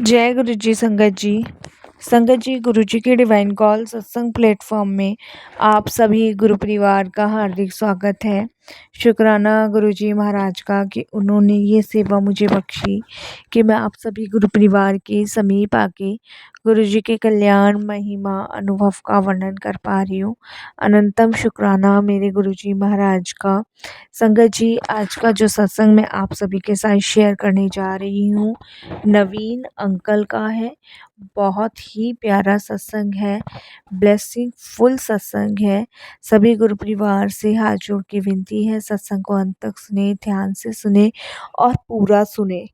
जय गुरु जी संगत जी। संगत जी, गुरु जी के डिवाइन कॉल सत्संग प्लेटफॉर्म में आप सभी गुरु परिवार का हार्दिक स्वागत है। शुक्राना गुरु जी महाराज का कि उन्होंने ये सेवा मुझे बख्शी कि मैं आप सभी गुरु परिवार के समीप आके गुरु जी के कल्याण महिमा अनुभव का वर्णन कर पा रही हूँ। अनंतम शुक्राना मेरे गुरु जी महाराज का। संगत जी, आज का जो सत्संग मैं आप सभी के साथ शेयर करने जा रही हूँ नवीन अंकल का है। बहुत ही प्यारा सत्संग है, ब्लेसिंग फुल सत्संग है। सभी गुरु परिवार से हाथ जोड़ के विनती है, सत्संग को अंत तक सुने, ध्यान से सुने और पूरा सुने।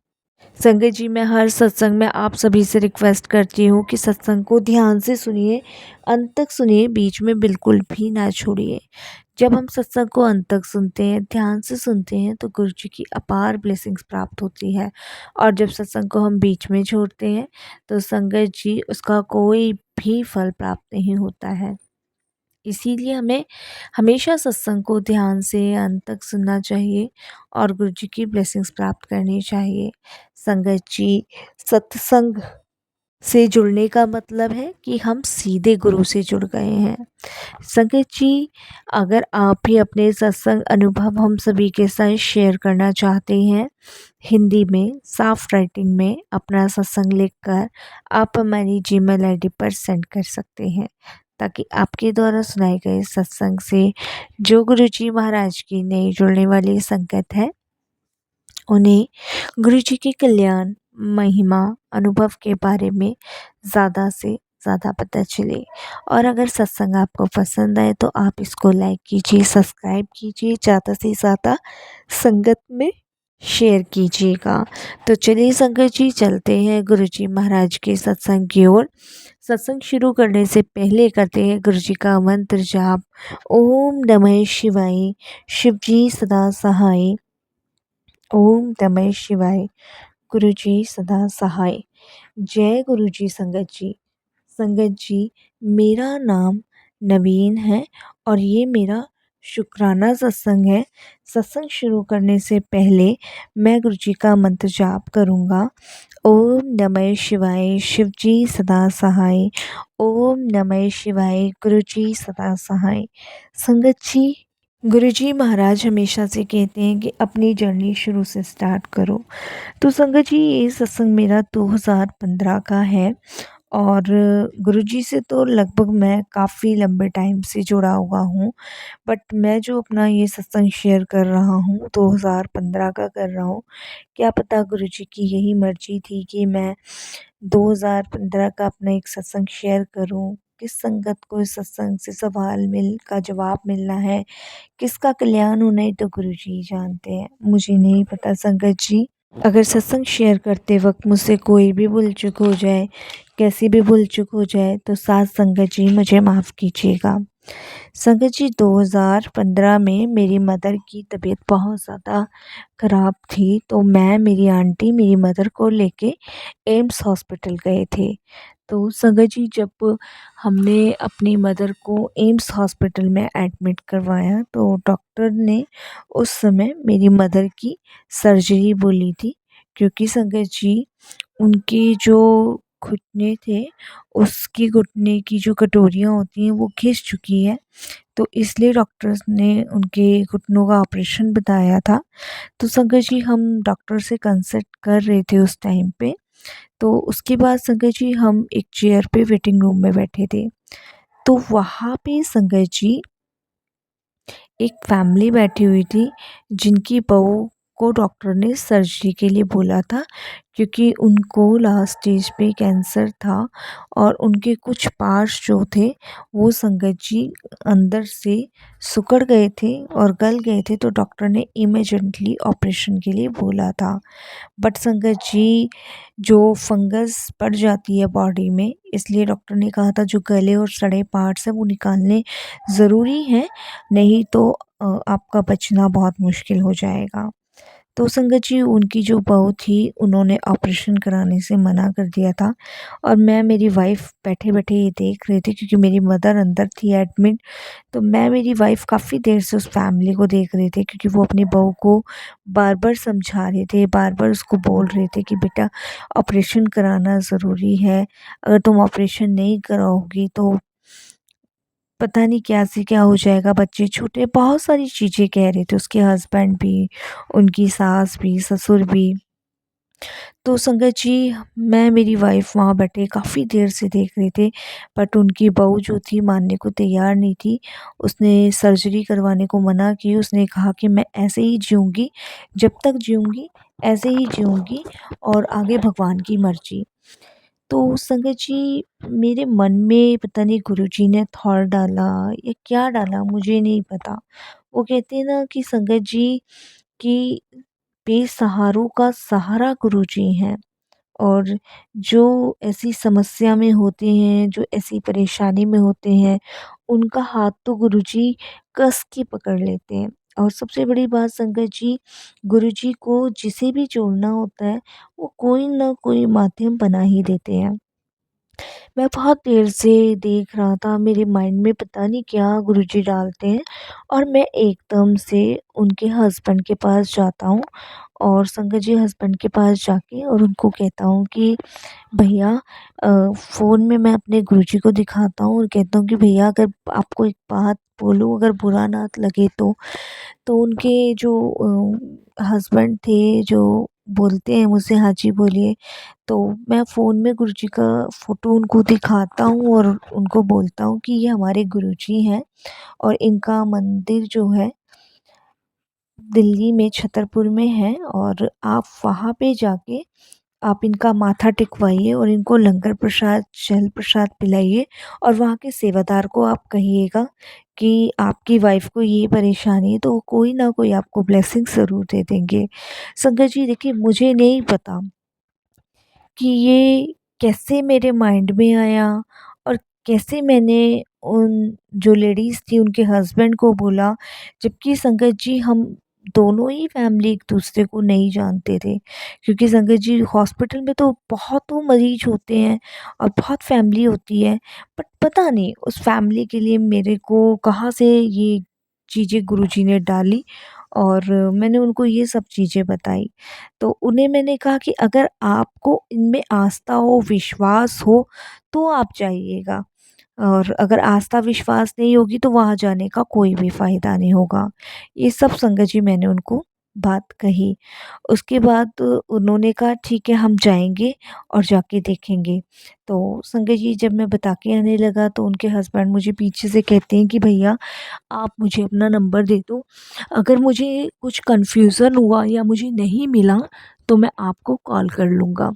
संगत जी, मैं हर सत्संग में आप सभी से रिक्वेस्ट करती हूँ कि सत्संग को ध्यान से सुनिए, अंत तक सुनिए, बीच में बिल्कुल भी ना छोड़िए। जब हम सत्संग को अंत तक सुनते हैं, ध्यान से सुनते हैं, तो गुरु जी की अपार ब्लेसिंग्स प्राप्त होती है। और जब सत्संग को हम बीच में छोड़ते हैं तो संगत जी उसका कोई भी फल प्राप्त नहीं होता है। इसीलिए हमें हमेशा सत्संग को ध्यान से अंत तक सुनना चाहिए और गुरु जी की ब्लेसिंग्स प्राप्त करनी चाहिए। संगत जी, सत्संग से जुड़ने का मतलब है कि हम सीधे गुरु से जुड़ गए हैं। संगत जी, अगर आप भी अपने सत्संग अनुभव हम सभी के साथ शेयर करना चाहते हैं, हिंदी में साफ राइटिंग में अपना सत्संग लिखकर आप हमारी जीमेल आईडी पर सेंड कर सकते हैं, ताकि आपके द्वारा सुनाए गए सत्संग से जो गुरु जी महाराज की नई जुड़ने वाली संगत है, उन्हें गुरु जी के कल्याण महिमा अनुभव के बारे में ज़्यादा से ज़्यादा पता चले। और अगर सत्संग आपको पसंद आए तो आप इसको लाइक कीजिए, सब्सक्राइब कीजिए, ज़्यादा से ज़्यादा संगत में शेयर कीजिएगा। तो चलिए संगत जी, चलते हैं गुरु जी महाराज के सत्संग की ओर। सत्संग शुरू करने से पहले करते हैं गुरु जी का मंत्र जाप। ओम नमः शिवाय, शिव जी सदा सहाय। ओम नमः शिवाय, गुरु जी सदा सहाय। जय गुरु जी संगत जी। संगत जी, मेरा नाम नवीन है और ये मेरा शुक्राना सत्संग है। सत्संग शुरू करने से पहले मैं गुरु जी का मंत्र जाप करूँगा। ओम नमः शिवाय, शिव जी सदा सहाय। ओम नमः शिवाय, गुरु जी सदा सहाय। संगत जी, गुरु जी महाराज हमेशा से कहते हैं कि अपनी जर्नी शुरू से स्टार्ट करो। तो संगत जी, ये सत्संग मेरा 2015 का है और गुरुजी से तो लगभग मैं काफ़ी लंबे टाइम से जुड़ा हुआ हूँ। बट मैं जो अपना ये सत्संग शेयर कर रहा हूँ 2015 का कर रहा हूँ। क्या पता गुरुजी की यही मर्ज़ी थी कि मैं 2015 का अपना एक सत्संग शेयर करूँ। किस संगत को इस सत्संग से सवाल का जवाब मिलना है, किसका कल्याण होना है, तो गुरुजी ही जानते हैं, मुझे नहीं पता। संगत जी, अगर सत्संग शेयर करते वक्त मुझसे कोई भी भूल चूक हो जाए, कैसी भी भूल चूक हो जाए, तो साथ संगत जी मुझे माफ़ कीजिएगा। संगत जी, 2015 में मेरी मदर की तबीयत बहुत ज़्यादा ख़राब थी, तो मैं, मेरी आंटी, मेरी मदर को लेके एम्स हॉस्पिटल गए थे। तो संगत जी, जब हमने अपनी मदर को एम्स हॉस्पिटल में एडमिट करवाया तो डॉक्टर ने उस समय मेरी मदर की सर्जरी बोली थी, क्योंकि संगत जी उनके जो घुटने थे, उसकी घुटने की जो कटोरियाँ होती हैं वो घिस चुकी है, तो इसलिए डॉक्टर्स ने उनके घुटनों का ऑपरेशन बताया था। तो संगत जी, हम डॉक्टर से कंसल्ट कर रहे थे उस टाइम पे। तो उसके बाद संगत जी हम एक चेयर पे वेटिंग रूम में बैठे थे, तो वहाँ पे संगत जी एक फैमिली बैठी हुई थी जिनकी बहू को डॉक्टर ने सर्जरी के लिए बोला था, क्योंकि उनको लास्ट स्टेज पे कैंसर था और उनके कुछ पार्ट्स जो थे वो संगत जी अंदर से सिकुड़ गए थे और गल गए थे, तो डॉक्टर ने इमीडिएटली ऑपरेशन के लिए बोला था। बट संगत जी, जो फंगस पड़ जाती है बॉडी में, इसलिए डॉक्टर ने कहा था जो गले और सड़े पार्ट्स हैं वो निकालने ज़रूरी हैं, नहीं तो आपका बचना बहुत मुश्किल हो जाएगा। तो संगत जी उनकी जो बहू थी उन्होंने ऑपरेशन कराने से मना कर दिया था और मैं मेरी वाइफ़ बैठे-बैठे ये देख रहे थे क्योंकि मेरी मदर अंदर थी एडमिट। तो मैं मेरी वाइफ़ काफ़ी देर से उस फैमिली को देख रहे थे क्योंकि वो अपनी बहू को बार-बार समझा रहे थे, बार-बार उसको बोल रहे थे कि बेटा ऑपरेशन कराना ज़रूरी है। अगर तुम ऑपरेशन नहीं कराओगी तो पता नहीं क्या से क्या हो जाएगा, बच्चे छोटे, बहुत सारी चीज़ें कह रहे थे उसके हस्बैंड भी, उनकी सास भी, ससुर भी। तो संगत जी मैं मेरी वाइफ़ वहाँ बैठे काफ़ी देर से देख रहे थे बट उनकी बहू जो थी मानने को तैयार नहीं थी। उसने सर्जरी करवाने को मना की, उसने कहा कि मैं ऐसे ही जीऊँगी, जब तक जीऊँगी ऐसे ही जीऊँगी और आगे भगवान की मर्ज़ी। तो संगत जी मेरे मन में पता नहीं गुरुजी ने थॉट डाला या क्या डाला मुझे नहीं पता। वो कहते हैं ना कि संगत जी कि बेसहारों का सहारा गुरुजी हैं और जो ऐसी समस्या में होते हैं, जो ऐसी परेशानी में होते हैं, उनका हाथ तो गुरुजी कस के पकड़ लेते हैं। और सबसे बड़ी बात संगत जी, गुरुजी को जिसे भी जोड़ना होता है, वो कोई ना कोई माध्यम बना ही देते हैं। मैं बहुत देर से देख रहा था, मेरे माइंड में पता नहीं क्या गुरुजी डालते हैं और मैं एकदम से उनके हस्बैंड के पास जाता हूँ और संगत जी हस्बैंड के पास जाके और उनको कहता हूँ कि भैया फ़ोन में मैं अपने गुरुजी को दिखाता हूँ और कहता हूँ कि भैया अगर आपको एक बात बोलूँ अगर बुरा ना लगे तो उनके जो हस्बैंड थे जो बोलते हैं मुझसे हाँ जी बोलिए। तो मैं फ़ोन में गुरुजी का फ़ोटो उनको दिखाता हूँ और उनको बोलता हूँ कि ये हमारे गुरुजी हैं और इनका मंदिर जो है दिल्ली में छतरपुर में है और आप वहाँ पे जाके आप इनका माथा टेकवाइए और इनको लंगर प्रसाद, जल प्रसाद पिलाइए और वहाँ के सेवादार को आप कहिएगा कि आपकी वाइफ़ को ये परेशानी है तो वो कोई ना कोई आपको ब्लेसिंग ज़रूर दे देंगे। संगत जी देखिए मुझे नहीं पता कि ये कैसे मेरे माइंड में आया और कैसे मैंने उन जो लेडीज़ थी उनके हस्बैंड को बोला, जबकि संगत जी हम दोनों ही फैमिली एक दूसरे को नहीं जानते थे क्योंकि संगत जी हॉस्पिटल में तो बहुत मरीज होते हैं और बहुत फैमिली होती है बट पता नहीं उस फैमिली के लिए मेरे को कहाँ से ये चीज़ें गुरुजी ने डाली और मैंने उनको ये सब चीज़ें बताई। तो उन्हें मैंने कहा कि अगर आपको इनमें आस्था हो, विश्वास हो तो आप जाइएगा और अगर आस्था विश्वास नहीं होगी तो वहाँ जाने का कोई भी फ़ायदा नहीं होगा। ये सब संगत जी मैंने उनको बात कही। उसके बाद उन्होंने कहा ठीक है हम जाएँगे और जाके देखेंगे। तो संगत जी जब मैं बता के आने लगा तो उनके हस्बैंड मुझे पीछे से कहते हैं कि भैया आप मुझे अपना नंबर दे दो। अगर मुझे कुछ कन्फ्यूज़न हुआ या मुझे नहीं मिला तो मैं आपको कॉल कर लूँगा।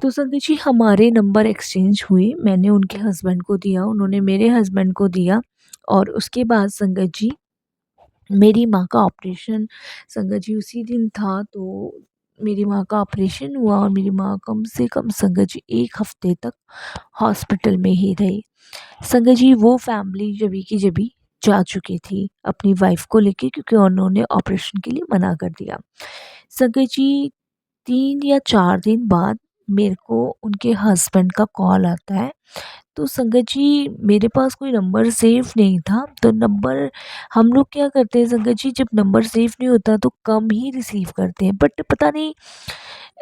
तो संगत जी हमारे नंबर एक्सचेंज हुए, मैंने उनके हस्बैंड को दिया, उन्होंने मेरे हस्बैंड को दिया और उसके बाद संगत जी मेरी माँ का ऑपरेशन संगत जी उसी दिन था तो मेरी माँ का ऑपरेशन हुआ और मेरी माँ कम से कम संगत जी 1 हफ़्ते तक हॉस्पिटल में ही रही। संगत जी वो फैमिली जभी की जभी जा चुकी थी अपनी वाइफ़ को लेके क्योंकि उन्होंने ऑपरेशन के लिए मना कर दिया। संगत जी 3 या 4 दिन बाद मेरे को उनके हस्बैंड का कॉल आता है। तो संगत जी मेरे पास कोई नंबर सेव नहीं था तो नंबर हम लोग क्या करते हैं संगत जी जब नंबर सेव नहीं होता तो कम ही रिसीव करते हैं बट पता नहीं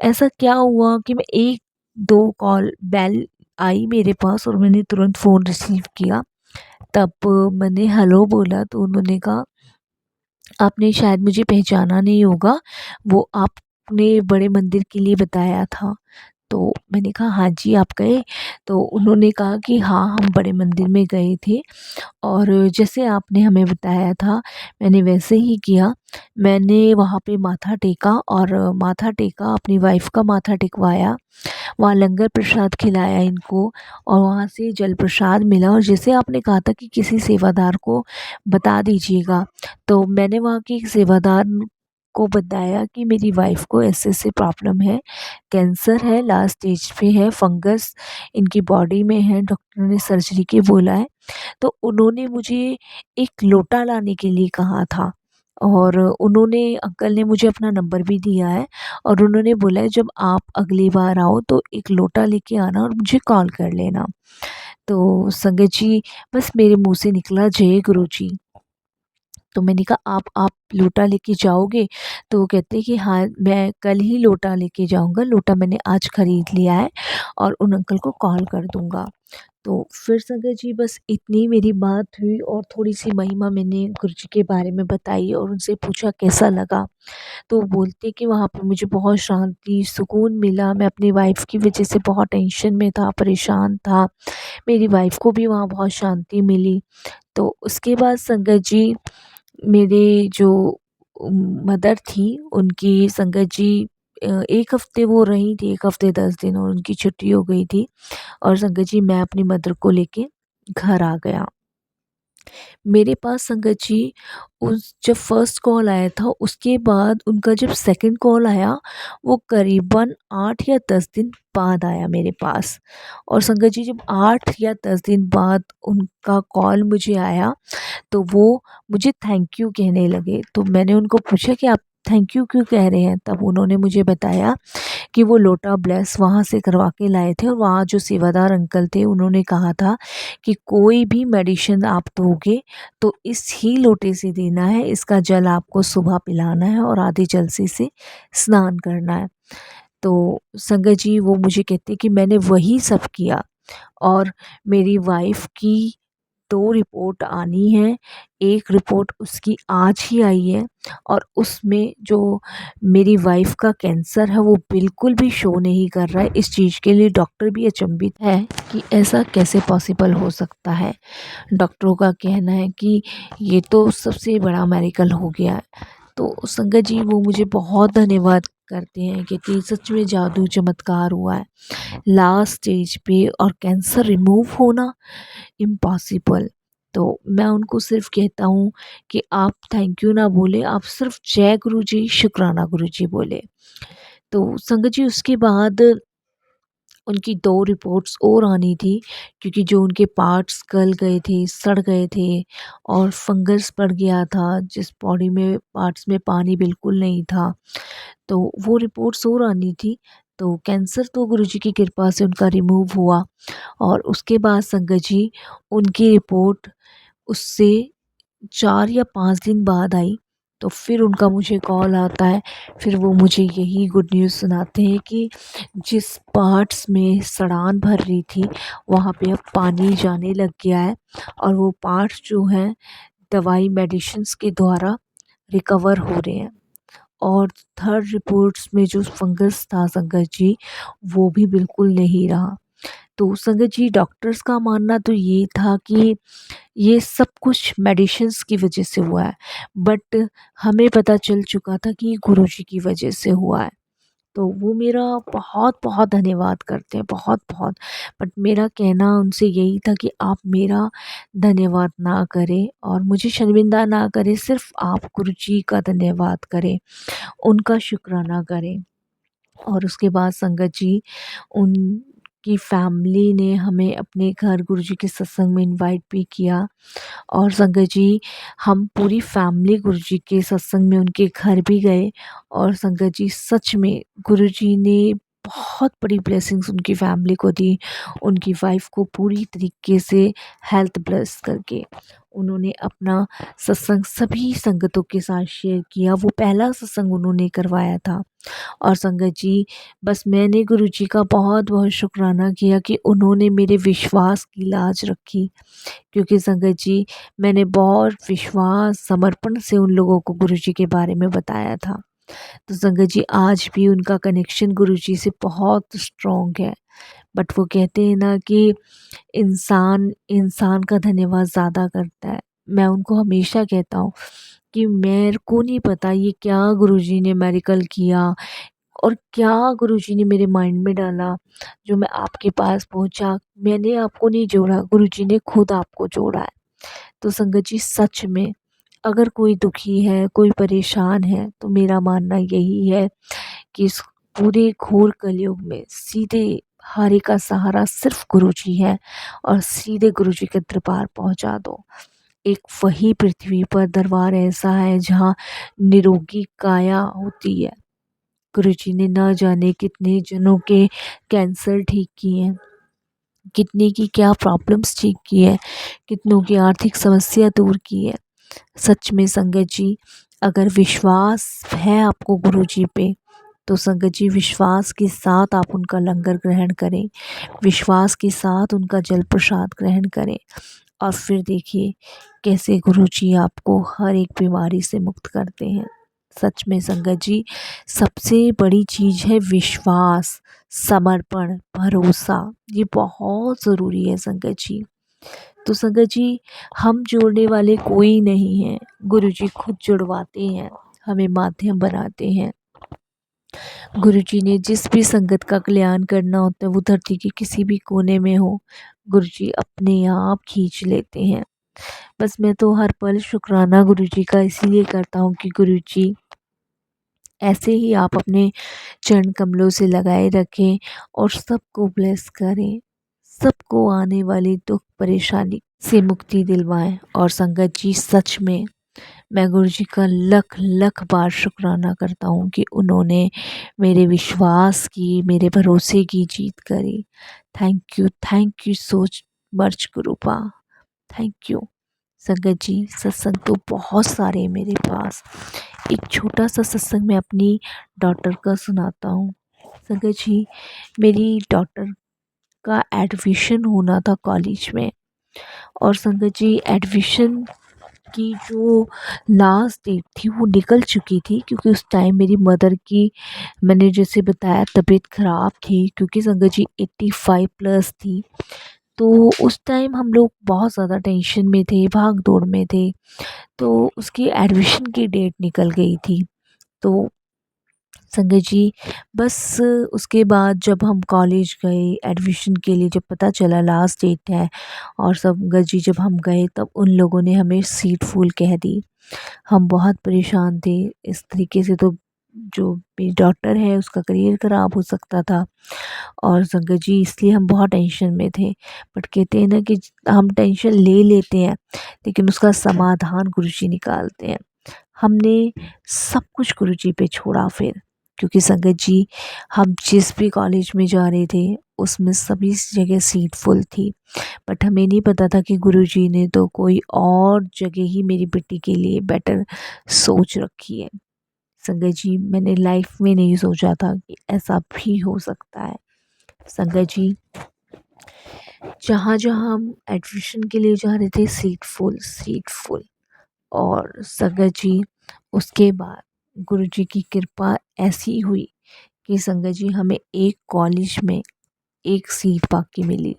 ऐसा क्या हुआ कि मैं 1-2 कॉल बेल आई मेरे पास और मैंने तुरंत फ़ोन रिसीव किया। तब मैंने हेलो बोला तो उन्होंने कहा आपने शायद मुझे पहचाना नहीं होगा, वो आपने बड़े मंदिर के लिए बताया था। तो मैंने कहा हाँ जी, आप गए? तो उन्होंने कहा कि हाँ, हम बड़े मंदिर में गए थे और जैसे आपने हमें बताया था, मैंने वैसे ही किया। मैंने वहाँ पे माथा टेका और माथा टेका, अपनी वाइफ़ का माथा टेकवाया। वहाँ लंगर प्रसाद खिलाया इनको और वहाँ से जल प्रसाद मिला और जैसे आपने कहा था कि किसी सेवादार को बता दीजिएगा, तो मैंने वहाँ के एक सेवादार को बताया कि मेरी वाइफ़ को ऐसे-ऐसे प्रॉब्लम है, कैंसर है, लास्ट स्टेज पे है, फंगस इनकी बॉडी में है, डॉक्टर ने सर्जरी के बोला है। तो उन्होंने मुझे एक लोटा लाने के लिए कहा था और उन्होंने अंकल ने मुझे अपना नंबर भी दिया है और उन्होंने बोला है जब आप अगली बार आओ तो एक लोटा लेके आना और मुझे कॉल कर लेना। तो संगत जी, बस मेरे मुँह से निकला जय गुरु जी। तो मैंने कहा आप लोटा लेके जाओगे? तो वो कहते हैं कि हाँ, मैं कल ही लोटा लेके जाऊँगा, लोटा मैंने आज ख़रीद लिया है और उन अंकल को कॉल कर दूँगा। तो फिर संगत जी बस इतनी मेरी बात हुई और थोड़ी-सी महिमा मैंने गुरुजी के बारे में बताई और उनसे पूछा कैसा लगा? तो वो बोलते कि वहाँ पे मुझे बहुत शांति, सुकून मिला। मैं अपनी वाइफ़ की वज़ह से बहुत टेंशन में था, परेशान था। मेरी वाइफ़ को भी वहाँ बहुत शांति मिली। तो उसके बाद संगत जी मेरे जो मदर थी उनकी संगत जी 1 हफ़्ते वो रही थी, 1 हफ़्ते 10 दिन और उनकी छुट्टी हो गई थी और संगत जी मैं अपनी मदर को लेके घर आ गया। मेरे पास संगत जी उस जब फर्स्ट कॉल आया था उसके बाद उनका जब सेकंड कॉल आया वो करीबन 8 या 10 दिन बाद आया मेरे पास। और संगत जी जब 8 या 10 दिन बाद उनका कॉल मुझे आया तो वो मुझे थैंक यू कहने लगे। तो मैंने उनको पूछा कि आप थैंक यू क्यों कह रहे हैं? तब उन्होंने मुझे बताया कि वो लोटा ब्लेस वहाँ से करवा के लाए थे और वहाँ जो सेवादार अंकल थे उन्होंने कहा था कि कोई भी मेडिसिन आप दोगे तो इस ही लोटे से देना है, इसका जल आपको सुबह पिलाना है और आधे जल से स्नान करना है। तो संगत जी वो मुझे कहते कि मैंने वही सब किया और मेरी वाइफ़ की 2 रिपोर्ट आनी है। 1 रिपोर्ट उसकी आज ही आई है और उसमें जो मेरी वाइफ़ का कैंसर है वो बिल्कुल भी शो नहीं कर रहा है। इस चीज़ के लिए डॉक्टर भी अचंभित है कि ऐसा कैसे पॉसिबल हो सकता है। डॉक्टरों का कहना है कि ये तो सबसे बड़ा मिरेकल हो गया है। तो संगत जी वो मुझे बहुत धन्यवाद करते हैं क्योंकि सच में जादू चमत्कार हुआ है। लास्ट स्टेज पे और कैंसर रिमूव होना इम्पॉसिबल। तो मैं उनको सिर्फ़ कहता हूँ कि आप थैंक यू ना बोलें, आप सिर्फ़ जय गुरुजी, शुक्राना गुरुजी बोलें। तो संगत जी उसके बाद उनकी 2 रिपोर्ट्स और आनी थी क्योंकि जो उनके पार्ट्स गल गए थे, सड़ गए थे और फंगस पड़ गया था जिस बॉडी में पार्ट्स में पानी बिल्कुल नहीं था। तो वो रिपोर्ट्स और आनी थी। तो कैंसर तो गुरुजी की कृपा से उनका रिमूव हुआ और उसके बाद संगत जी उनकी रिपोर्ट उससे 4 या 5 दिन बाद आई। तो फिर उनका मुझे कॉल आता है, फिर वो मुझे यही गुड न्यूज़ सुनाते हैं कि जिस पार्ट्स में सड़ान भर रही थी वहाँ पे अब पानी जाने लग गया है और वो पार्ट्स जो हैं दवाई मेडिसिन्स के द्वारा रिकवर हो रहे हैं। और थर्ड रिपोर्ट्स में जो फंगस था संगत जी वो भी बिल्कुल नहीं रहा। तो संगत जी डॉक्टर्स का मानना तो ये था कि ये सब कुछ मेडिसिन्स की वजह से हुआ है, बट हमें पता चल चुका था कि ये गुरुजी की वजह से हुआ है। तो वो मेरा बहुत-बहुत धन्यवाद करते हैं, बहुत-बहुत। बट मेरा कहना उनसे यही था कि आप मेरा धन्यवाद ना करें और मुझे शर्मिंदा ना करें, सिर्फ़ आप गुरुजी का धन्यवाद करें, उनका शुक्राना करें। और उसके बाद संगत जी उनकी फैमिली ने हमें अपने घर गुरुजी के सत्संग में इनवाइट भी किया और संगत जी हम पूरी फैमिली गुरुजी के सत्संग में उनके घर भी गए और संगत जी सच में गुरुजी ने बहुत बड़ी ब्लेसिंग्स उनकी फैमिली को दी। उनकी वाइफ़ को पूरी तरीके से हेल्थ ब्लेस करके उन्होंने अपना सत्संग सभी संगतों के साथ शेयर किया। वो पहला सत्संग उन्होंने करवाया था। और संगत जी बस मैंने गुरुजी का बहुत-बहुत शुक्राना किया कि उन्होंने मेरे विश्वास की लाज रखी। क्योंकि संगत जी मैंने बहुत विश्वास समर्पण से उन लोगों को गुरुजी के बारे में बताया था। तो संगत जी आज भी उनका कनेक्शन गुरुजी से बहुत स्ट्रॉन्ग है। बट वो कहते हैं ना कि इंसान इंसान का धन्यवाद ज़्यादा करता है। मैं उनको हमेशा कहता हूँ कि मेरे को नहीं पता ये क्या गुरुजी ने मिरेकल किया और क्या गुरुजी ने मेरे माइंड में डाला जो मैं आपके पास पहुँचा। मैंने आपको नहीं जोड़ा, गुरुजी ने खुद आपको जोड़ा है। तो संगत जी सच में अगर कोई दुखी है, कोई परेशान है तो मेरा मानना यही है कि इस पूरे घोर कलयुग में सीधे हारे का सहारा सिर्फ़ गुरुजी है और सीधे गुरुजी के दरबार पहुँचा दो। एक वही पृथ्वी पर दरबार ऐसा है जहाँ निरोगी काया होती है। गुरुजी ने ना जाने कितने जनों के कैंसर ठीक किए हैं, कितने की क्या प्रॉब्लम्स ठीक की है, कितनों की आर्थिक समस्या दूर की है। सच में संगत जी, अगर विश्वास है आपको गुरुजी पे, तो संगत जी विश्वास के साथ आप उनका लंगर ग्रहण करें, विश्वास के साथ उनका जल प्रसाद ग्रहण करें, और फिर देखिए कैसे गुरुजी आपको हर एक बीमारी से मुक्त करते हैं। सच में संगत जी, सबसे बड़ी चीज़ है विश्वास, समर्पण, भरोसा। ये बहुत ज़रूरी है संगत जी। तो संगत जी, हम जोड़ने वाले कोई नहीं है, गुरुजी खुद जुड़वाते हैं, हमें माध्यम बनाते हैं। गुरुजी ने जिस भी संगत का कल्याण करना होता है, वो धरती के किसी भी कोने में हो, गुरुजी अपने आप खींच लेते हैं। बस मैं तो हर पल शुक्राना गुरुजी का इसीलिए करता हूँ कि गुरुजी ऐसे ही आप अपने चरण कमलों से लगाए रखें और सबको ब्लेस करें, सबको आने वाली दुख परेशानी से मुक्ति दिलवाएं। और संगत जी, सच में मैं गुरुजी का लख लख बार शुक्राना करता हूँ कि उन्होंने मेरे विश्वास की, मेरे भरोसे की जीत करी। Thank you so much गुरुपा, thank you. संगत जी, सत्संग तो बहुत सारे हैं मेरे पास। एक छोटा सा सत्संग मैं अपनी डॉटर का सुनाता हूँ। संगत जी, मेरी डॉटर का एडमिशन होना था कॉलेज में, और संगत जी एडमिशन की जो लास्ट डेट थी वो निकल चुकी थी, क्योंकि उस टाइम मेरी मदर की, मैंने जैसे बताया, तबीयत ख़राब थी, क्योंकि संगत जी 85 प्लस थी। तो उस टाइम हम लोग बहुत ज़्यादा टेंशन में थे, भाग दौड़ में थे। तो उसकी एडमिशन की डेट निकल गई थी। तो संगत जी, बस उसके बाद जब हम कॉलेज गए एडमिशन के लिए, जब पता चला लास्ट डेट है, और संगत जी जब हम गए तब उन लोगों ने हमें सीट फुल कह दी। हम बहुत परेशान थे। इस तरीके से तो जो मेरी डॉटर है उसका करियर ख़राब हो सकता था, और संगत जी इसलिए हम बहुत टेंशन में थे। बट कहते हैं ना कि हम टेंशन ले लेते हैं, लेकिन उसका समाधान गुरुजी निकालते हैं। हमने सब कुछ गुरुजी पे छोड़ा फिर, क्योंकि संगत जी हम जिस भी कॉलेज में जा रहे थे उसमें सभी जगह सीट फुल थी। बट हमें नहीं पता था कि गुरुजी ने तो कोई और जगह ही मेरी बेटी के लिए बेटर सोच रखी है। संगत जी, मैंने लाइफ में नहीं सोचा था कि ऐसा भी हो सकता है। संगत जी, जहाँ जहाँ हम एडमिशन के लिए जा रहे थे सीट फुल, सीट फुल। और संगत जी, उसके बाद गुरुजी की कृपा ऐसी हुई कि संगत जी हमें एक कॉलेज में एक सीट बाकी मिली।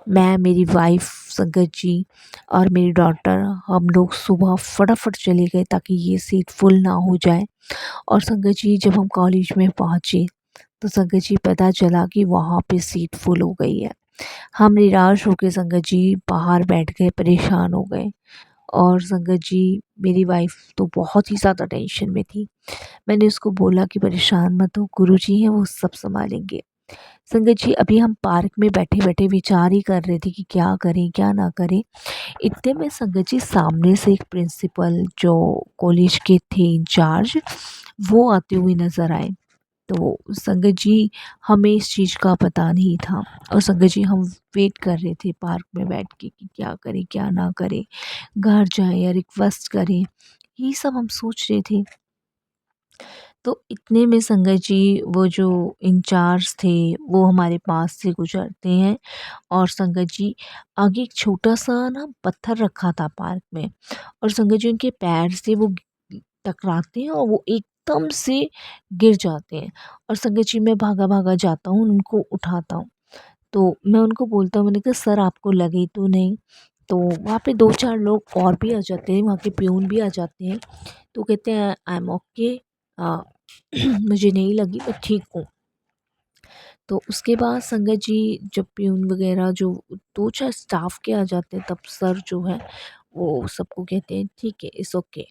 मैं, मेरी वाइफ, संगत जी और मेरी डॉटर, हम लोग सुबह फटाफट चले गए ताकि ये सीट फुल ना हो जाए। और संगत जी जब हम कॉलेज में पहुँचे तो संगत जी पता चला कि वहाँ पे सीट फुल हो गई है। हम निराश होकर संगत जी बाहर बैठ गए, परेशान हो गए। और संगत जी, मेरी वाइफ तो बहुत ही ज़्यादा टेंशन में थी। मैंने उसको बोला कि परेशान मत हो, गुरुजी हैं वो सब संभालेंगे। संगत जी, अभी हम पार्क में बैठे बैठे विचार ही कर रहे थे कि क्या करें क्या ना करें। इतने में संगत जी सामने से एक प्रिंसिपल जो कॉलेज के थे इंचार्ज, वो आते हुए नज़र आए। तो संगत जी हमें इस चीज़ का पता नहीं था, और संगत जी हम वेट कर रहे थे पार्क में बैठ के कि क्या करें क्या ना करें, घर जाएं या रिक्वेस्ट करें, यही सब हम सोच रहे थे। तो इतने में संगत जी वो जो इंचार्ज थे वो हमारे पास से गुजरते हैं, और संगत जी आगे एक छोटा सा ना पत्थर रखा था पार्क में, और संगत जी उनके पैर से वो टकराते हैं और वो एकदम से गिर जाते हैं। और संगत जी मैं भागा भागा जाता हूँ, उनको उठाता हूँ। तो मैं उनको बोलता हूँ, मैंने कहा सर आपको लगे तो नहीं? तो वहाँ पे 2-4 लोग और भी आ जाते हैं, वहाँ के पियून भी आ जाते हैं। तो कहते हैं आई एम ओके, मुझे नहीं लगी, मैं ठीक हूँ। तो उसके बाद संगत जी जब पियून वगैरह जो 2-4 स्टाफ के आ जाते हैं, तब सर जो है वो सबको कहते हैं ठीक है, इट्स ओके।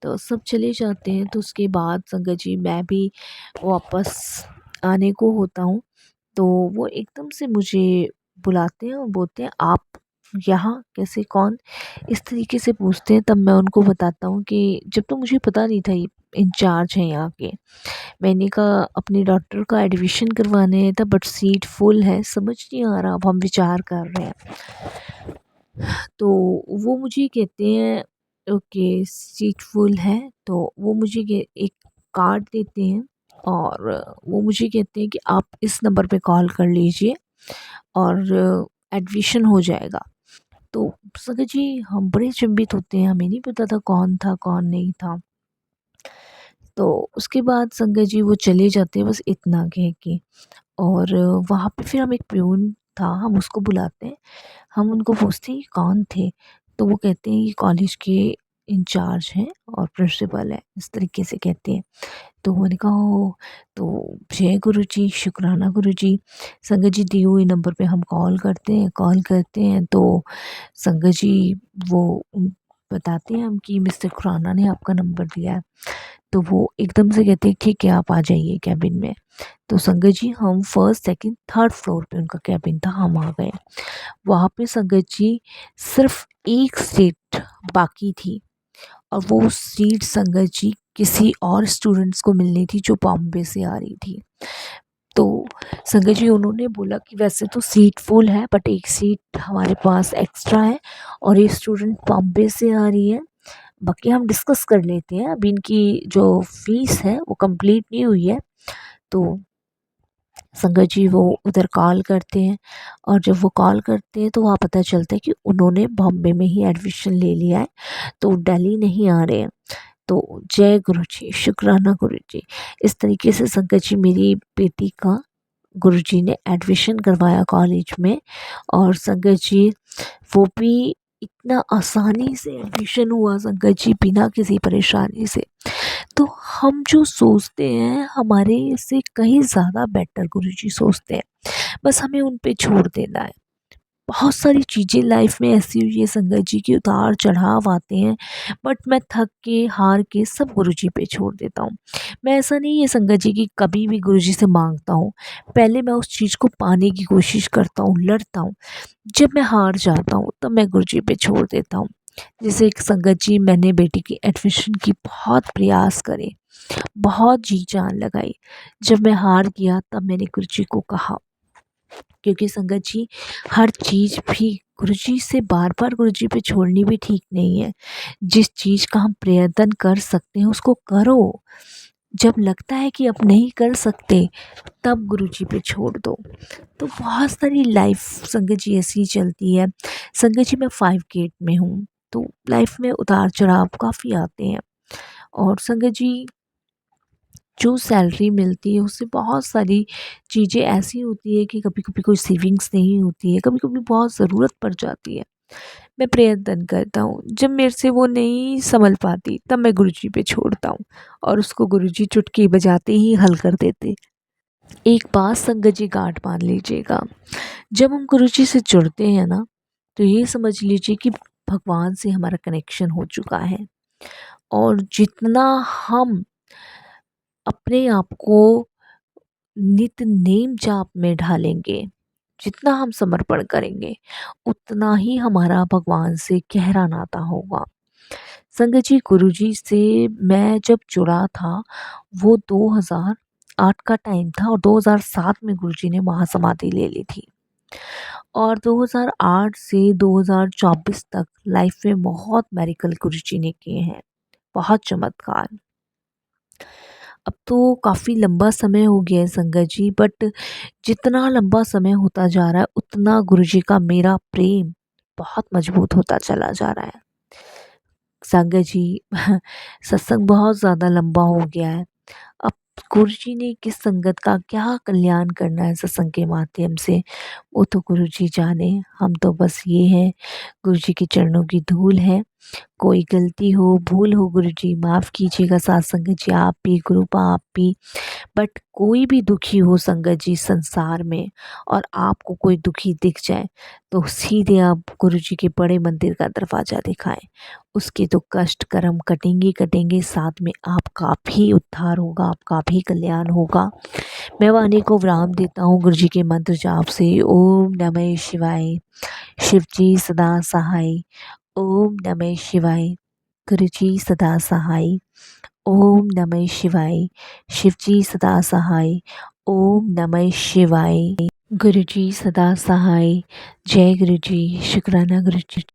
तो सब चले जाते हैं। तो उसके बाद संगत जी मैं भी वापस आने को होता हूँ, तो वो एकदम से मुझे बुलाते हैं और बोलते हैं आप यहाँ कैसे कौन, इस तरीके से पूछते हैं। तब मैं उनको बताता हूँ कि जब तो मुझे पता नहीं था ये इंचार्ज हैं यहाँ के। मैंने कहा अपनी डॉटर का एडमिशन करवाने था बट सीट फुल है, समझ नहीं आ रहा, अब हम विचार कर रहे हैं। तो वो मुझे कहते हैं ओके सीट फुल है, तो वो मुझे एक कार्ड देते हैं और वो मुझे कहते हैं कि आप इस नंबर पे कॉल कर लीजिए और एडमिशन हो जाएगा। तो संगत जी हम बड़े चिंतित होते हैं, हमें नहीं पता था कौन था कौन नहीं था। तो उसके बाद संगत जी वो चले जाते हैं बस इतना कह के। और वहाँ पे फिर हम एक प्यून था, हम उसको बुलाते हैं, हम उनको पूछते हैं ये कौन थे, तो वो कहते हैं ये कॉलेज के इंचार्ज हैं और प्रिंसिपल है, इस तरीके से कहते हैं। तो मैंने कहा ओ, तो जय गुरु जी, शुक्राना गुरु जी। संगत जी दिए हुए नंबर पे हम कॉल करते हैं तो संगत जी वो बताते हैं हम कि मिस्टर खुराना ने आपका नंबर दिया है। तो वो एकदम से कहते हैं ठीक है आप आ जाइए कैबिन में। तो संगत जी हम फर्स्ट सेकंड थर्ड फ्लोर पे उनका कैबिन था, हम आ गए। वहाँ पे संगत जी सिर्फ एक सीट बाकी थी और वो सीट संगत जी किसी और स्टूडेंट्स को मिलनी थी जो बॉम्बे से आ रही थी। तो संगत जी उन्होंने बोला कि वैसे तो सीट फुल है बट एक सीट हमारे पास एक्स्ट्रा है और ये स्टूडेंट बॉम्बे से आ रही है, बाकी हम डिस्कस कर लेते हैं, अभी इनकी जो फीस है वो कंप्लीट नहीं हुई है। तो संगत जी वो उधर कॉल करते हैं और जब वो कॉल करते हैं तो वहाँ पता चलता है कि उन्होंने बॉम्बे में ही एडमिशन ले लिया है, तो दिल्ली नहीं आ रहे हैं। तो जय गुरु जी, शुक्राना गुरु जी। इस तरीके से संगत जी मेरी बेटी का गुरुजी ने एडमिशन करवाया कॉलेज में। और संगत जी वो भी इतना आसानी से एडमिशन हुआ संगत जी, बिना किसी परेशानी से। तो हम जो सोचते हैं हमारे से कहीं ज़्यादा बेटर गुरुजी सोचते हैं, बस हमें उन पे छोड़ देना है। बहुत सारी चीज़ें लाइफ में ऐसी हुई है संगत जी की उतार चढ़ाव आते हैं, बट मैं थक के हार के सब गुरुजी पे छोड़ देता हूँ। मैं ऐसा नहीं है संगत जी कि कभी भी गुरुजी से मांगता हूँ, पहले मैं उस चीज़ को पाने की कोशिश करता हूँ, लड़ता हूँ। जब मैं हार जाता हूँ तब मैं गुरुजी पे छोड़ देता हूँ। जैसे एक संगत जी मैंने बेटी की एडमिशन की बहुत प्रयास करे, बहुत जी जान लगाई, जब मैं हार गया तब मैंने गुरुजी को कहा, क्योंकि संगत जी हर चीज़ भी गुरुजी से बार बार गुरुजी पे छोड़नी भी ठीक नहीं है। जिस चीज़ का हम प्रयत्न कर सकते हैं उसको करो, जब लगता है कि अब नहीं कर सकते तब गुरुजी पे छोड़ दो। तो बहुत सारी लाइफ संगत जी ऐसी चलती है। संगत जी मैं 5 गेट में हूँ, तो लाइफ में उतार चढ़ाव काफ़ी आते हैं। और संगत जी जो सैलरी मिलती है उससे बहुत सारी चीज़ें ऐसी होती है कि कभी कभी कोई सेविंग्स नहीं होती है, कभी कभी बहुत ज़रूरत पड़ जाती है। मैं प्रयत्न करता हूँ, जब मेरे से वो नहीं संभल पाती तब मैं गुरुजी पे छोड़ता हूँ और उसको गुरुजी चुटकी बजाते ही हल कर देते। एक बात संगत जी गांठ बांध लीजिएगा, जब हम गुरुजी से जुड़ते हैं ना तो ये समझ लीजिए कि भगवान से हमारा कनेक्शन हो चुका है। और जितना हम अपने आप को नित नेम जाप में ढालेंगे, जितना हम समर्पण करेंगे, उतना ही हमारा भगवान से गहरा नाता होगा। संगत जी गुरुजी से मैं जब जुड़ा था वो 2008 का टाइम था और 2007 में गुरुजी ने महासमाधि ले ली थी। और 2008 से 2024 तक लाइफ में बहुत मेरिकल गुरुजी ने किए हैं, बहुत चमत्कार। अब तो काफ़ी लंबा समय हो गया है संगत जी, बट जितना लंबा समय होता जा रहा है उतना गुरुजी का मेरा प्रेम बहुत मजबूत होता चला जा रहा है। संगत जी सत्संग बहुत ज़्यादा लंबा हो गया है। अब गुरुजी ने किस संगत का क्या कल्याण करना है सत्संग के माध्यम से, वो तो गुरुजी जाने। हम तो बस ये हैं, गुरुजी के चरणों की धूल है। कोई गलती हो भूल हो गुरुजी माफ़ कीजिएगा, साथ संगत जी आप भी, गुरुपा आप भी। बट कोई भी दुखी हो संगत जी संसार में और आपको कोई दुखी दिख जाए तो सीधे आप गुरुजी के बड़े मंदिर का दरवाज़ा दिखाएं, उसके तो कष्ट कर्म कटेंगे ही कटेंगे, साथ में आपका भी उद्धार होगा, आपका भी कल्याण होगा। मैं वाणी को विराम देता हूँ गुरुजी के मंत्र जाप से। ओम नमः शिवाय। शिवजी सदा सहाय। ओम नमः शिवाय। गुरुजी सदा सहाय। ओम नमः शिवाय। शिवजी सदा सहाय। ओम नमः शिवाय। गुरुजी सदा सहाय। जय गुरुजी। शुक्राना गुरुजी।